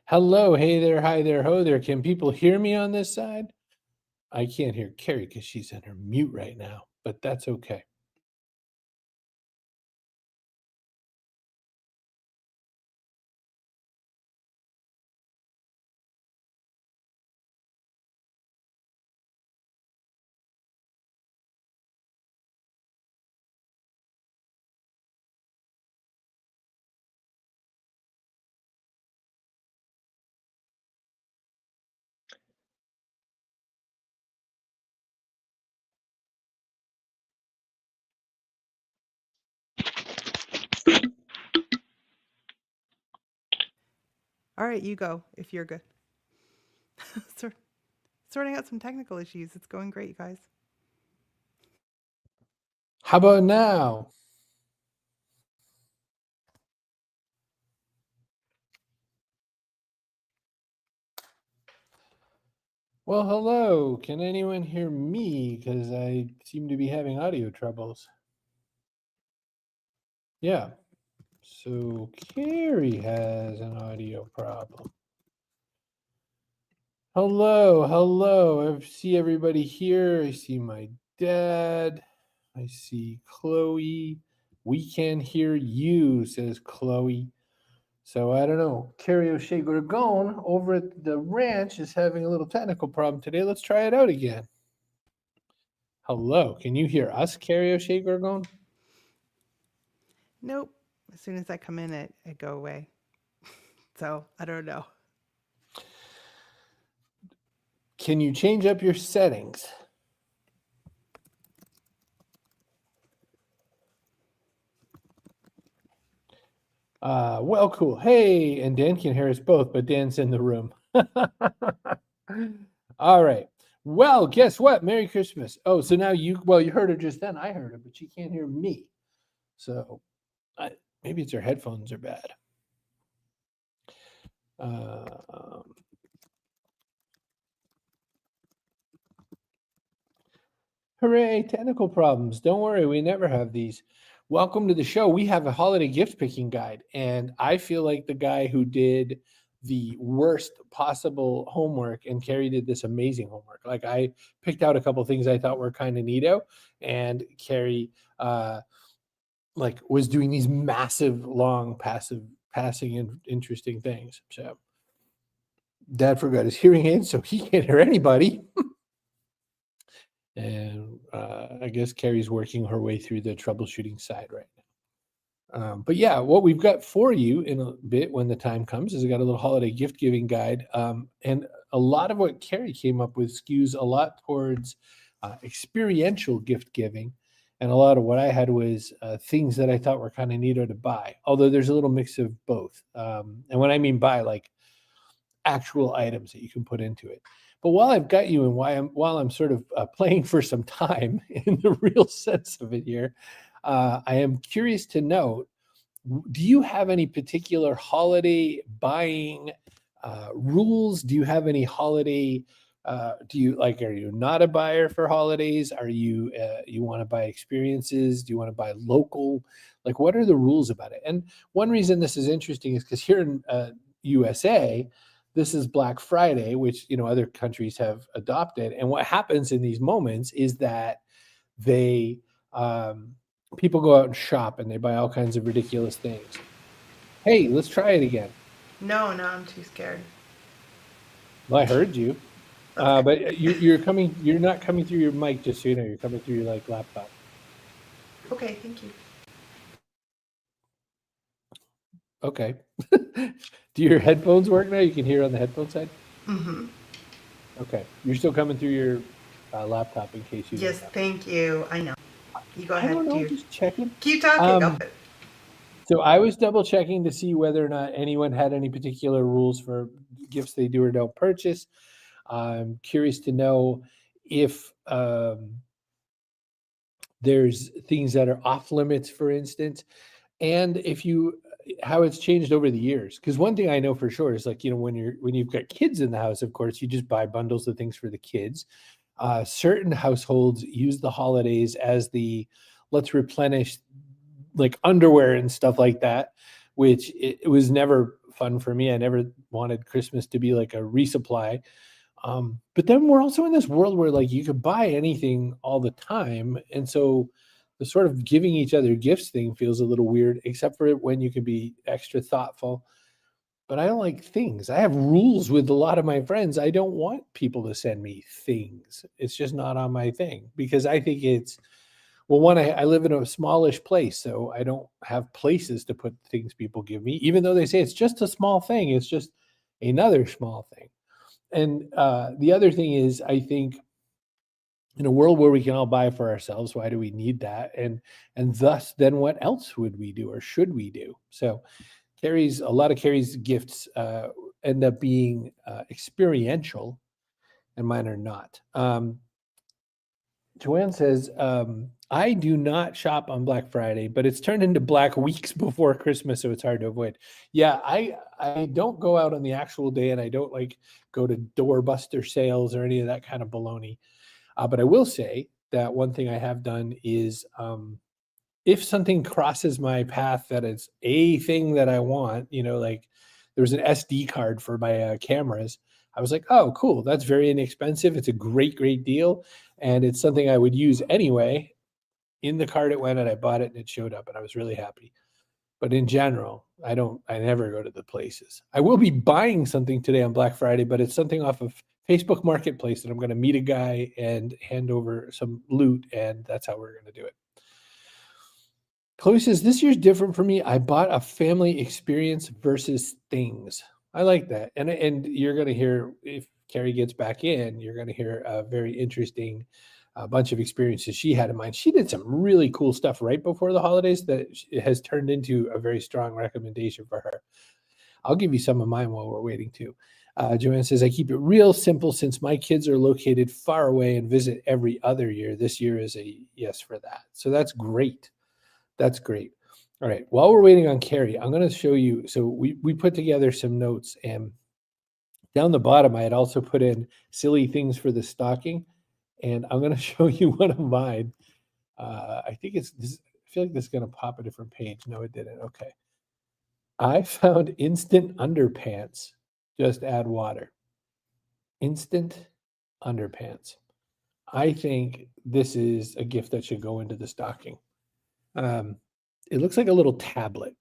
Hello, hey there, hi there, ho there. Can people hear me on this side? I can't hear Carrie because she's in her mute right now, but that's okay. All right, you go if you're good. Sorting out some technical issues. It's going great, you guys. How about now? Well, hello. Can anyone hear me? Because I seem to be having audio troubles. Yeah. So Carrie has an audio problem. Hello. I see everybody here. I see my dad. I see Chloe. We can hear you, says Chloe. So I don't know. Carrie O'Shea Gorgon over at the ranch is having a little technical problem today. Let's try it out again. Hello. Can you hear us, Carrie O'Shea Gorgon? Nope. As soon as I come in, it go away. So I don't know. Can you change up your settings? Well, cool. Hey, and Dan can hear us both, but Dan's in the room. All right. Well, guess what? Merry Christmas. Oh, so now you heard her just then. I heard her, but she can't hear me. So maybe it's her headphones are bad. Hooray, technical problems. Don't worry, we never have these. Welcome to the show. We have a holiday gift picking guide, and I feel like the guy who did the worst possible homework, and Carrie did this amazing homework. Like, I picked out a couple things I thought were kind of neato, and Carrie was doing these massive, long, passing and interesting things. So Dad forgot his hearing aid, so he can't hear anybody. And I guess Carrie's working her way through the troubleshooting side right now. But yeah, what we've got for you in a bit when the time comes is I got a little holiday gift giving guide. And a lot of what Carrie came up with skews a lot towards experiential gift giving. And a lot of what I had was things that I thought were kind of neato to buy, although there's a little mix of both. And when I mean buy, like actual items that you can put into it. But while I've got you and while I'm sort of playing for some time in the real sense of it here, I am curious to know, do you have any particular holiday buying rules? Do you have any holiday are you not a buyer for holidays? Are you you want to buy experiences? Do you want to buy local? Like, what are the rules about it? And one reason this is interesting is because here in USA, this is Black Friday, which other countries have adopted. And what happens in these moments is that they people go out and shop and they buy all kinds of ridiculous things. Hey, let's try it again. No, I'm too scared. Well, I heard you. Okay. But you're not coming through your mic, just so you know. You're coming through your laptop. Okay, thank you. Okay. Do your headphones work now? You can hear on the headphone side? Mm-hmm. Okay. You're still coming through your laptop in case you Yes, thank you. I know. You go I ahead. don't know, just checking. Keep talking. So I was double checking to see whether or not anyone had any particular rules for gifts they do or don't purchase. I'm curious to know if there's things that are off limits, for instance, and if you how it's changed over the years. Because one thing I know for sure is when you've got kids in the house, of course, you just buy bundles of things for the kids. Certain households use the holidays as the let's replenish like underwear and stuff like that, which it was never fun for me. I never wanted Christmas to be like a resupply. But then we're also in this world where like you could buy anything all the time. And so the sort of giving each other gifts thing feels a little weird, except for when you can be extra thoughtful. But I don't like things. I have rules with a lot of my friends. I don't want people to send me things. It's just not on my thing because I think it's, well, one, I live in a smallish place, so I don't have places to put things people give me, even though they say it's just a small thing. It's just another small thing. And the other thing is, I think in a world where we can all buy for ourselves, why do we need that? And thus, then what else would we do or should we do? So a lot of Carrie's gifts end up being experiential, and mine are not. Joanne says, I do not shop on Black Friday, but it's turned into Black weeks before Christmas, so it's hard to avoid. Yeah, I don't go out on the actual day, and I don't like go to doorbuster sales or any of that kind of baloney. But I will say that one thing I have done is if something crosses my path that it's a thing that I want, like there was an SD card for my cameras. I was like, oh, cool. That's very inexpensive. It's a great, great deal. And it's something I would use anyway. In the card it went and I bought it and it showed up and I was really happy. But in general, I never go to the places. I will be buying something today on Black Friday, but it's something off of Facebook Marketplace that I'm going to meet a guy and hand over some loot. And that's how we're going to do it. Chloe says, this year's different for me. I bought a family experience versus things. I like that. And you're going to hear, if Carrie gets back in, you're going to hear a very interesting bunch of experiences she had in mind. She did some really cool stuff right before the holidays that has turned into a very strong recommendation for her. I'll give you some of mine while we're waiting too. Joanne says, I keep it real simple since my kids are located far away and visit every other year. This year is a yes for that. So that's great. That's great. All right. While we're waiting on Carrie, I'm going to show you. So we put together some notes, and down the bottom, I had also put in silly things for the stocking, and I'm going to show you one of mine. I think it's this. I feel like this is going to pop a different page. No, it didn't. Okay. I found instant underpants. Just add water. Instant underpants. I think this is a gift that should go into the stocking. It looks like a little tablet.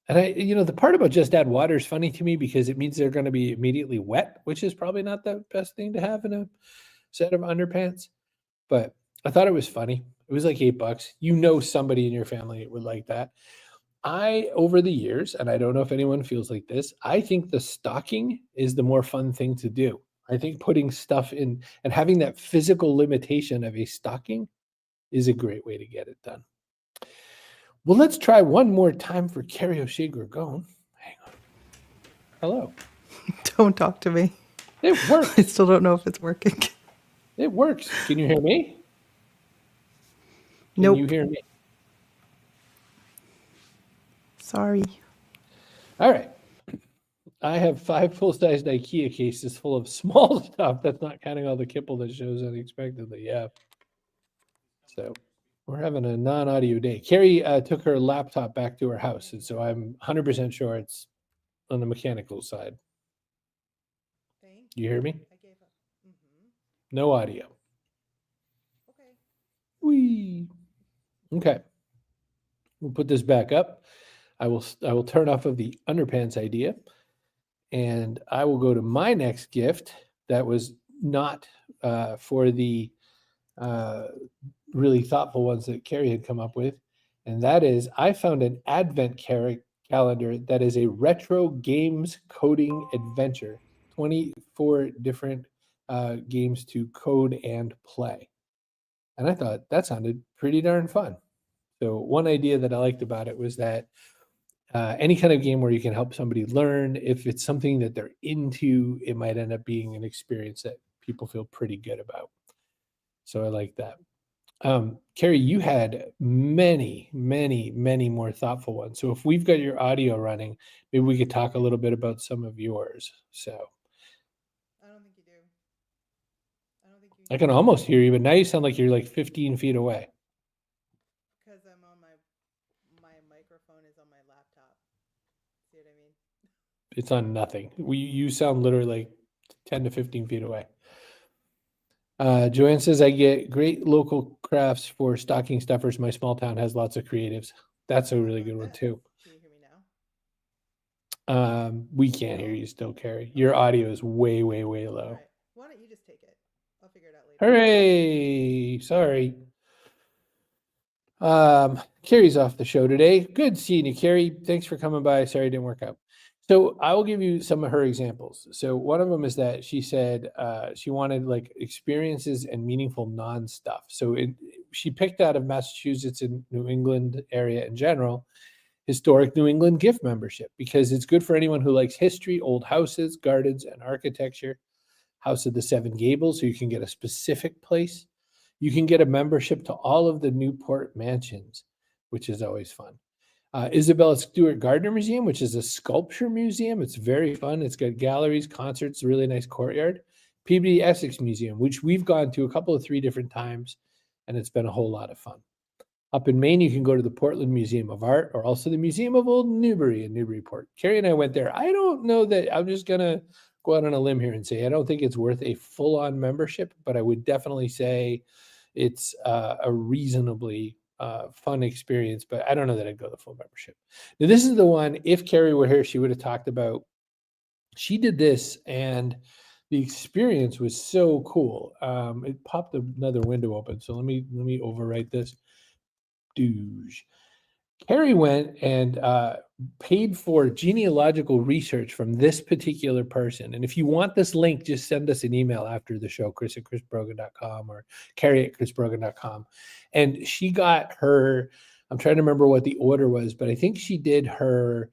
And the part about just add water is funny to me because it means they're going to be immediately wet, which is probably not the best thing to have in a set of underpants. But I thought it was funny. It was like $8. Somebody in your family would like that. Over the years, and I don't know if anyone feels like this, I think the stocking is the more fun thing to do. I think putting stuff in and having that physical limitation of a stocking is a great way to get it done. Well, let's try one more time for Carrie O'Shea Gorgon. Hang on. Hello. Don't talk to me. It works. I still don't know if it's working. It works. Can you hear me? Can Nope. you hear me? Sorry. All right. I have 5 full-sized IKEA cases full of small stuff. That's not counting all the kibble that shows unexpectedly. Yeah. So we're having a non-audio day. Carrie took her laptop back to her house, and so I'm 100% sure it's on the mechanical side. You hear me? I gave up. No audio. Okay. Whee. Okay. We'll put this back up. I will turn off of the underpants idea, and I will go to my next gift that was not for the really thoughtful ones that Carrie had come up with. And that is, I found an advent calendar that is a retro games coding adventure, 24 different games to code and play. And I thought that sounded pretty darn fun. So one idea that I liked about it was that any kind of game where you can help somebody learn, if it's something that they're into, it might end up being an experience that people feel pretty good about. So I like that. Carrie, you had many, many, many more thoughtful ones. So if we've got your audio running, maybe we could talk a little bit about some of yours. So I don't think you do. I don't think you. I can almost hear you, but now you sound like you're like 15 feet away. Because I'm on my microphone is on my laptop. See what I mean? It's on nothing. You sound literally like 10 to 15 feet away. Joanne says, I get great local crafts for stocking stuffers. My small town has lots of creatives. That's a really good one too. Can you hear me now? We can't hear you still, Carrie. Your audio is way, way, way All low. right. Why don't you just take it? I'll figure it out later. Hooray! Sorry. Carrie's off the show today. Good seeing you, Carrie. Thanks for coming by. Sorry it didn't work out. So I will give you some of her examples. So one of them is that she said she wanted like experiences and meaningful non-stuff. So she picked out of Massachusetts and New England area in general, historic New England gift membership, because it's good for anyone who likes history, old houses, gardens, and architecture. House of the Seven Gables, so you can get a specific place. You can get a membership to all of the Newport mansions, which is always fun. Isabella Stewart Gardner Museum, which is a sculpture museum. It's very fun. It's got galleries, concerts, a really nice courtyard. Peabody Essex Museum, which we've gone to a couple of 3 different times, and it's been a whole lot of fun. Up in Maine, you can go to the Portland Museum of Art, or also the Museum of Old Newbury in Newburyport. Carrie and I went there. I don't know that I'm just going to go out on a limb here and say I don't think it's worth a full-on membership, but I would definitely say it's a reasonably fun experience, but I don't know that I'd go the full membership. Now, this is the one, if Carrie were here, she would have talked about. She did this, and the experience was so cool. It popped another window open, so let me overwrite this. Douche. Carrie went and paid for genealogical research from this particular person. And if you want this link, just send us an email after the show, Chris@chrisbrogan.com or Carrie@chrisbrogan.com. And she got her, I'm trying to remember what the order was, but I think she did her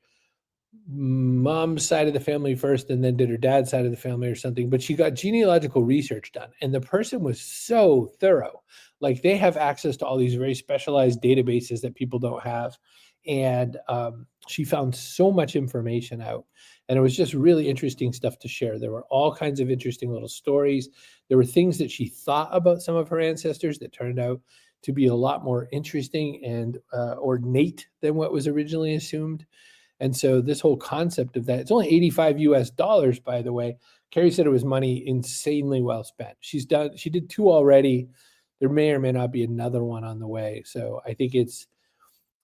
mom's side of the family first and then did her dad's side of the family or something, but she got genealogical research done, and the person was so thorough. Like, they have access to all these very specialized databases that people don't have, and she found so much information out, and it was just really interesting stuff to share. There were all kinds of interesting little stories. There were things that she thought about some of her ancestors that turned out to be a lot more interesting and ornate than what was originally assumed. And so this whole concept of that, it's only $85 US, by the way. Carrie said it was money insanely well spent. She did 2 already. There may or may not be another one on the way. So I think it's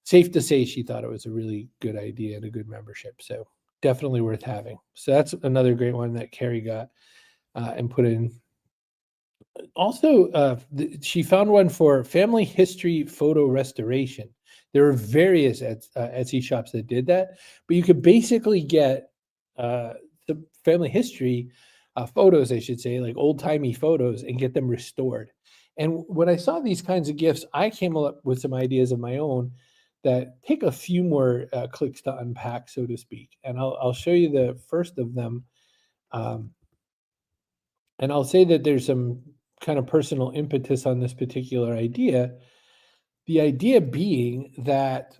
safe to say she thought it was a really good idea and a good membership. So definitely worth having. So that's another great one that Carrie got and put in. Also, she found one for family history photo restoration. There are various Etsy shops that did that, but you could basically get the family history photos, I should say, like old-timey photos, and get them restored. And when I saw these kinds of gifts, I came up with some ideas of my own that take a few more clicks to unpack, so to speak. And I'll show you the first of them. And I'll say that there's some kind of personal impetus on this particular idea. The idea being that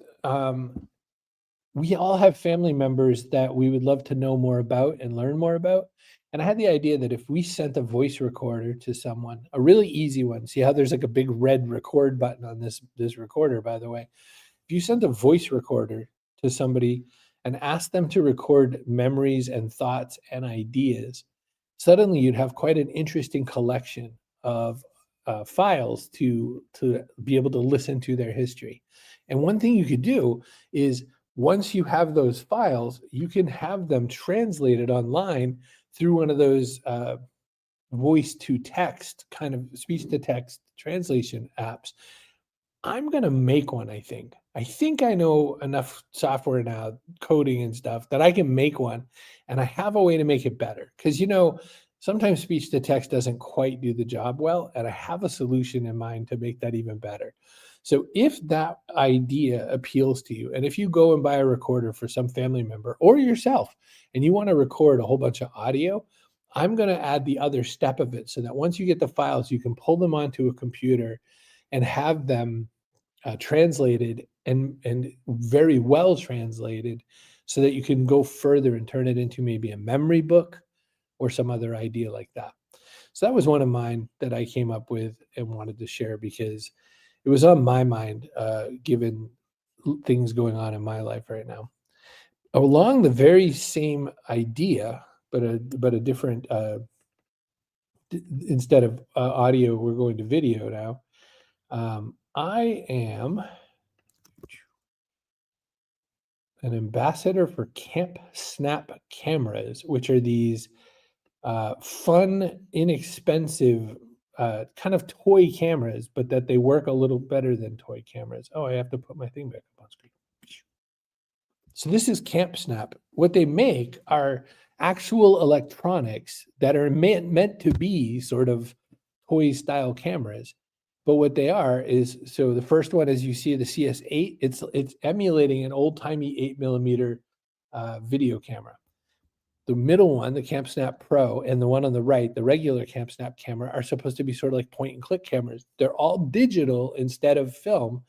we all have family members that we would love to know more about and learn more about. And I had the idea that if we sent a voice recorder to someone, a really easy one, see how there's like a big red record button on this recorder, by the way. If you sent a voice recorder to somebody and asked them to record memories and thoughts and ideas, suddenly you'd have quite an interesting collection of files to be able to listen to their history. And one thing you could do is, once you have those files, you can have them translated online through one of those voice to text, kind of speech to text translation apps. I'm going to make one, I think. I think I know enough software now, coding and stuff, that I can make one, and I have a way to make it better. Because, sometimes speech to text doesn't quite do the job well, and I have a solution in mind to make that even better. So if that idea appeals to you, and if you go and buy a recorder for some family member or yourself, and you want to record a whole bunch of audio, I'm going to add the other step of it so that once you get the files, you can pull them onto a computer and have them translated and very well translated, so that you can go further and turn it into maybe a memory book or some other idea like that. So that was one of mine that I came up with and wanted to share because it was on my mind, given things going on in my life right now. along the very same idea, but a different, instead of audio, we're going to video now. I am an ambassador for Camp Snap cameras, which are these fun, inexpensive, kind of toy cameras, but that they work a little better than toy cameras. Oh, I have to put my thing back up on screen. So this is Camp Snap. What they make are actual electronics that are meant to be sort of toy style cameras. But what they are is, so the first one, as you see, the CS8, it's emulating an old timey 8mm video camera. The middle one, the Camp Snap Pro, and the one on the right, the regular Camp Snap camera, are supposed to be sort of like point and click cameras. They're all digital instead of film.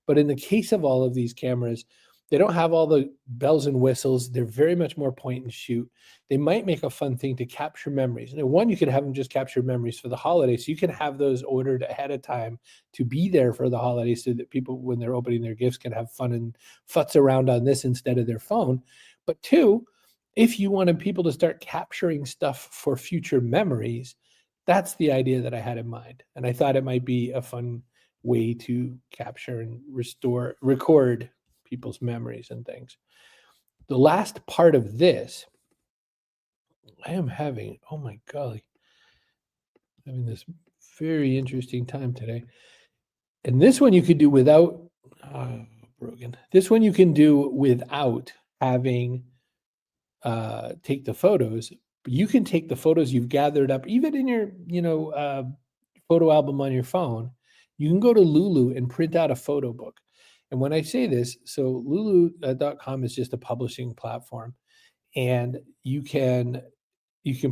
But in the case of all of these cameras, they don't have all the bells and whistles. They're very much more point and shoot. They might make a fun thing to capture memories. And one, you could have them just capture memories for the holidays. So you can have those ordered ahead of time to be there for the holidays so that people, when they're opening their gifts, can have fun and futz around on this instead of their phone. But two, if you wanted people to start capturing stuff for future memories, that's the idea that I had in mind. And I thought it might be a fun way to capture and record people's memories and things. The last part of this, I am having, oh my golly, having this very interesting time today. And this one you could do without, broken. This one you can do without having take the photos. You can take the photos you've gathered up, even in your, photo album on your phone. You can go to Lulu and print out a photo book. And when I say this, so Lulu.com is just a publishing platform, and you can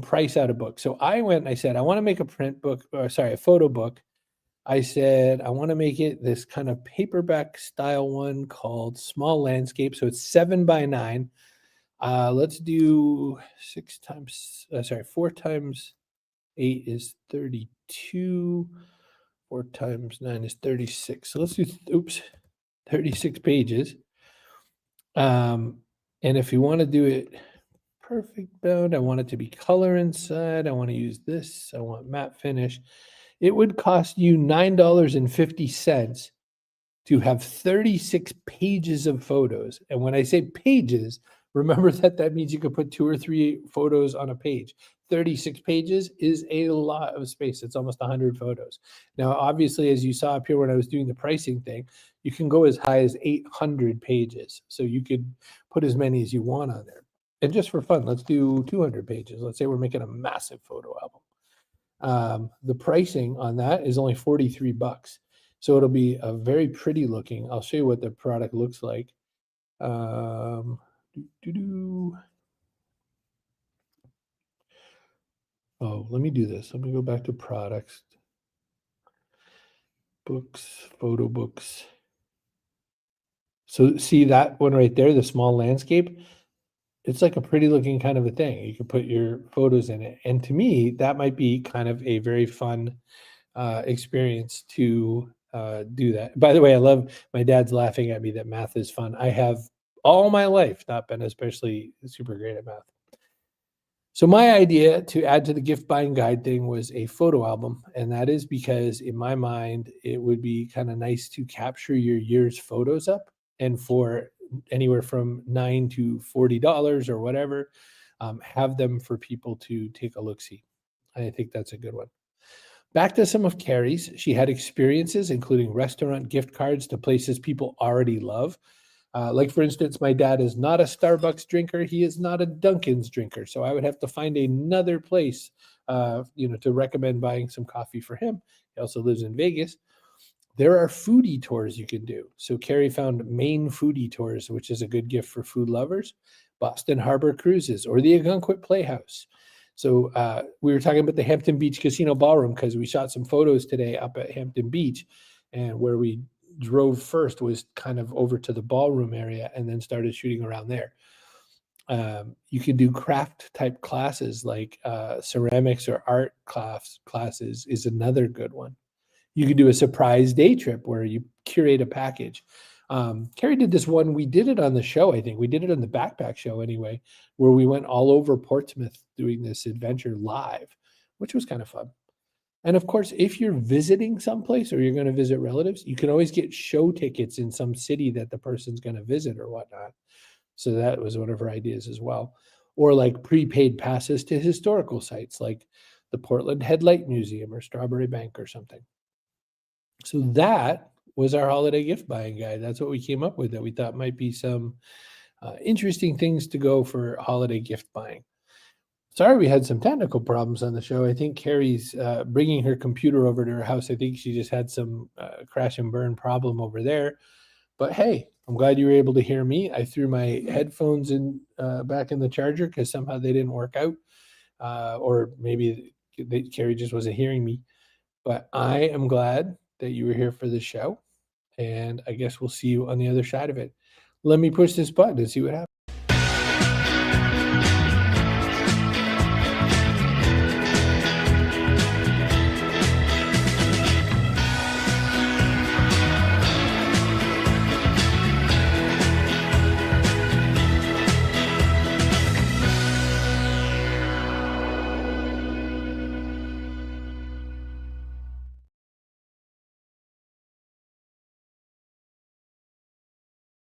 price out a book. So I went and I said, I want to make a a photo book. I said, I want to make it this kind of paperback style one called Small Landscape. So it's 7x9. Let's do 4 times 8 is 32. 4 times 9 is 36. So let's do, 36 pages. And if you want to do it perfect bound, I want it to be color inside. I want to use this. I want matte finish. It would cost you $9.50 to have 36 pages of photos. And when I say pages, remember that means you could put 2 or 3 photos on a page. 36 pages is a lot of space. It's almost 100 photos. Now, obviously, as you saw up here when I was doing the pricing thing, you can go as high as 800 pages. So you could put as many as you want on there. And just for fun, let's do 200 pages. Let's say we're making a massive photo album. The pricing on that is only $43. So it'll be a very pretty looking. I'll show you what the product looks like. Oh, let me do this. Let me go back to products, books, photo books. So see that one right there, the small landscape? It's like a pretty looking kind of a thing. You can put your photos in it. And to me, that might be kind of a very fun experience to do that. By the way, I love, my dad's laughing at me that math is fun. I have all my life not been especially super great at math. So my idea to add to the gift buying guide thing was a photo album. And that is because in my mind, it would be kind of nice to capture your year's photos up. And for anywhere from $9 to $40 or whatever, have them for people to take a look-see. I think that's a good one. Back to some of Carrie's. She had experiences, including restaurant gift cards to places people already love. Like, for instance, my dad is not a Starbucks drinker. He is not a Dunkin's drinker. So I would have to find another place, to recommend buying some coffee for him. He also lives in Vegas. There are foodie tours you can do. So Carrie found Maine Foodie Tours, which is a good gift for food lovers, Boston Harbor Cruises, or the Ogunquit Playhouse. So we were talking about the Hampton Beach Casino Ballroom because we shot some photos today up at Hampton Beach, and where we drove first was kind of over to the ballroom area and then started shooting around there. You can do craft type classes like ceramics or art classes is another good one. You could do a surprise day trip where you curate a package, Carrie did this one. We did it on the show. I think we did it on the backpack show anyway, where we went all over Portsmouth doing this adventure live, which was kind of fun. And of course, if you're visiting someplace or you're going to visit relatives, you can always get show tickets in some city that the person's going to visit or whatnot. So that was one of her ideas as well. Or like prepaid passes to historical sites like the Portland Headlight Museum or Strawberry Bank or something. So that was our holiday gift buying guide. That's what we came up with that we thought might be some interesting things to go for holiday gift buying. Sorry, we had some technical problems on the show. I think Carrie's bringing her computer over to her house. I think she just had some crash and burn problem over there. But hey, I'm glad you were able to hear me. I threw my headphones in back in the charger because somehow they didn't work out, or maybe Carrie just wasn't hearing me. But I am glad that you were here for the show, and I guess we'll see you on the other side of it. Let me push this button and see what happens.